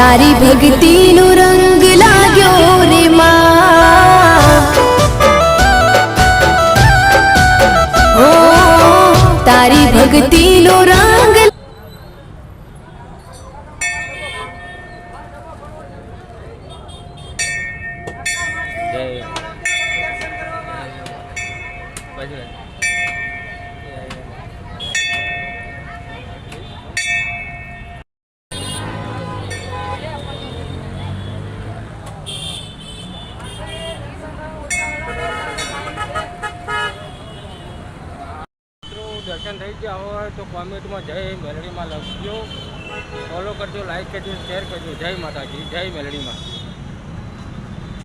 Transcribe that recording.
તારી ભક્તિનો રંગ લાગ્યો રે માં, ઓ તારી ભક્તિનો રંગ દર્શન થઈ ગયા હોય તો કોમેન્ટમાં જય મેલડીમાં લખજો, ફોલો કરજો, લાઈક કરજો, શેર કરજો. જય માતાજી, જય મેલડીમાં.